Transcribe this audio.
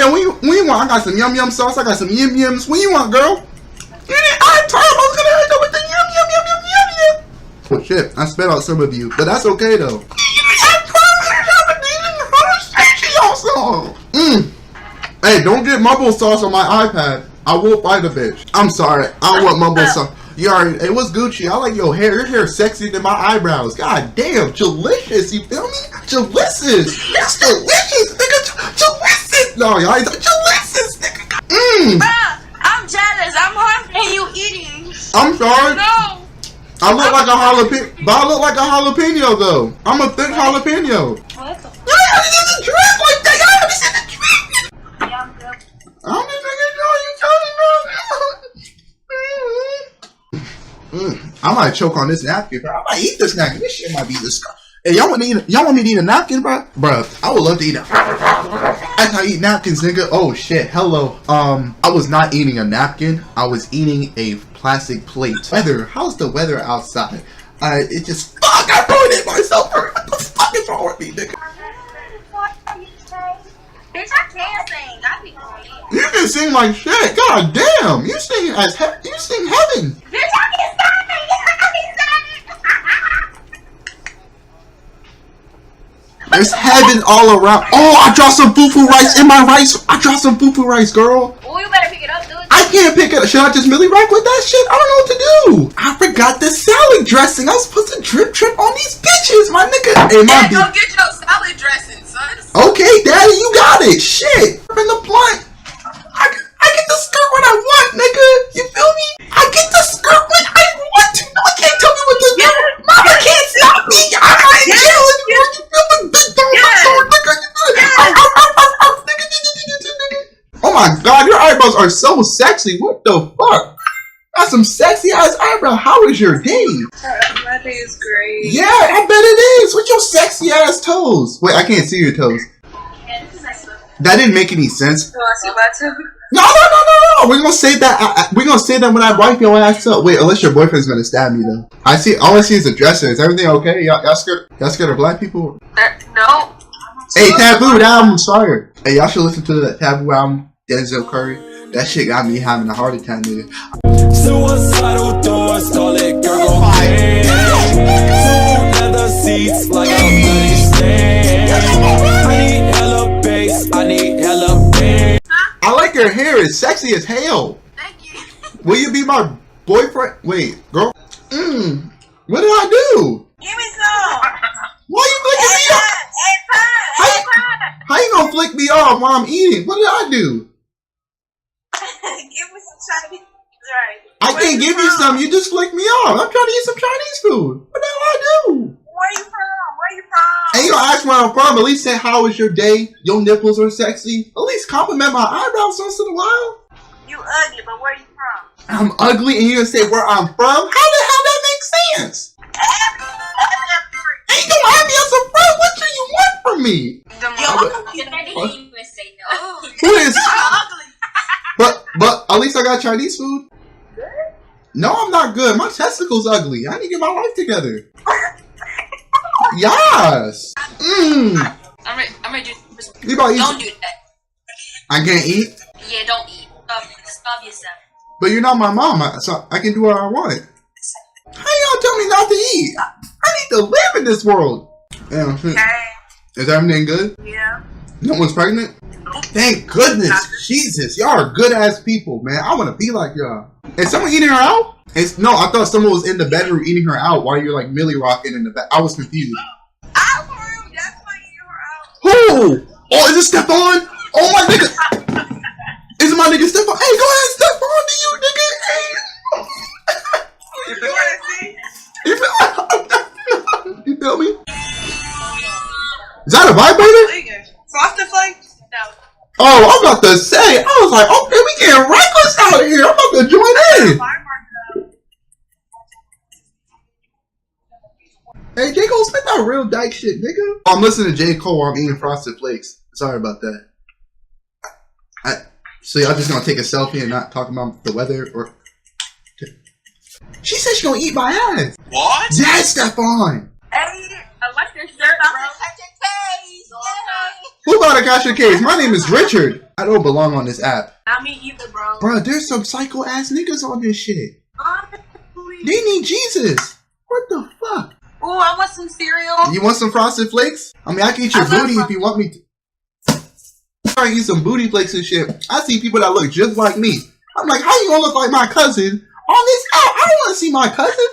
Yeah, when you want, I got some yum yum sauce. I got some yum yums. When you want, girl? I was gonna end up with the yum yum yum yum yum yum. Oh shit, I spit out some of you, but that's okay though. Hey, don't get mumble sauce on my iPad. I will fight a bitch. I'm sorry. I don't want mumble sauce. You already, hey, what's Gucci? I like your hair. Your hair is sexier than my eyebrows. God damn, delicious. You feel me? Delicious. It's delicious, nigga. Delicious. No, y'all ain't delicious, nigga. Bruh, I'm jealous. I'm hungry and you eating. I'm sorry. No. I look like a jalapeno, but I look like a jalapeno though. I'm a thick jalapeno. What the? You haven't seen the drip like that. You haven't seen the drip. Yeah, I'm good. I'm just making sure you I might choke on this napkin, bro. I might eat this napkin. This shit might be disgusting. Hey, y'all want me to eat a napkin, bro? Bro, I would love to eat a. That's how I eat napkins, nigga. Oh shit. Hello. I was not eating a napkin. I was eating a plastic plate. Weather. How's the weather outside? It just fuck. I ruined it myself. What the fuck is wrong with me, nigga? Bitch, I can't sing. I be going. You can sing like shit. God damn. You sing as you sing heaven. Bitch, I can sing. There's heaven all around. Oh, I dropped some fufu rice in my rice. I dropped some fufu rice, girl. Oh, you better pick it up, dude. I can't pick it up. Should I just milli rock with that shit? I don't know what to do. I forgot the salad dressing. I was supposed to drip on these bitches, my nigga. Hey, my go get your salad dressing, son. Okay, daddy, you got it. Shit. In the blunt. I get the skirt when I want, nigga. You feel me? I get the skirt when I want to. No, I can't tell me what to do. Mama can't stop me. I'm not in jail anymore. You feel me? Big dog, oh my god, your eyebrows are so sexy. What the fuck? Got some sexy ass eyebrow. How is your day? My day is great. Yeah, I bet it is. With your sexy ass toes. Wait, I can't see your toes. That didn't make any sense. You want to see my toe? No. We're gonna say that. We're gonna say that when I wipe your ass up. Wait, unless your boyfriend's gonna stab me though. I see. All I see is a dresser. Is everything okay? Y'all scared? Y'all scared of black people? No. Hey, Taboo, that album's fire. Hey, y'all should listen to that Taboo album, Denzel Curry. That shit got me having a heart attack, nigga. Suicidal thoughts, call it girl pain. Two leather seats like a bloody stain. I need hella bass, I need hella pain. I like your hair. It's sexy as hell. Thank you. Will you be my boyfriend? Wait, girl. What did I do? Give me some. Why you flicking me off? How you gonna flick me off while I'm eating? What did I do? Give me some Chinese. Right. I can't give you some. You just flicked me off. I'm trying to eat some Chinese food. What the hell I do? Where you from? And you don't ask where I'm from. At least say, how was your day? Your nipples are sexy. At least compliment my eyebrows once in a while. You ugly, but where you from? I'm ugly and you gonna say where I'm from? How the hell that makes sense? Ain't gonna have me as a friend. What do you want from me? Who is? But at least I got Chinese food. No, I'm not good. My testicles ugly. I need to get my life together. Yes. I'm ready to do this. You about to eat? Don't do that. I can't eat. Yeah, don't eat. Stop yourself. But you're not my mom, so I can do what I want. How y'all tell me not to eat? I need to live in this world. Damn, shit. Is everything good? Yeah. No one's pregnant? Thank goodness. Jesus, y'all are good ass people, man. I want to be like y'all. Is someone eating her out? No, I thought someone was in the bedroom eating her out while you're like milli rocking in the bed. I was confused. That's why eating her out. Who? Oh, is it Stephon? Oh my nigga. Is it my nigga Stephon? Hey, go ahead, Stephon, to you, nigga. Hey. You feel me? Is that a vibrator? Frosted Flakes? No. Oh, I'm about to say. I was like, okay, we getting reckless out here. I'm about to join in. Hey, J. Cole, spit that real dyke shit, nigga. I'm listening to J. Cole while I'm eating Frosted Flakes. Sorry about that. So y'all just gonna take a selfie and not talk about the weather? Or she said she gonna eat my ass. What? That's Stephon. Hey, I like your shirt, bro. Who about to catch your case? My name is Richard. I don't belong on this app. Not me either, bro. Bro, there's some psycho ass niggas on this shit. Honestly. They need Jesus. What the fuck? Ooh, I want some cereal. You want some Frosted Flakes? I mean, I can eat your booty if you want me to. I eat some booty flakes and shit. I see people that look just like me. I'm like, how you gonna look like my cousin on this app? I don't want to see my cousin.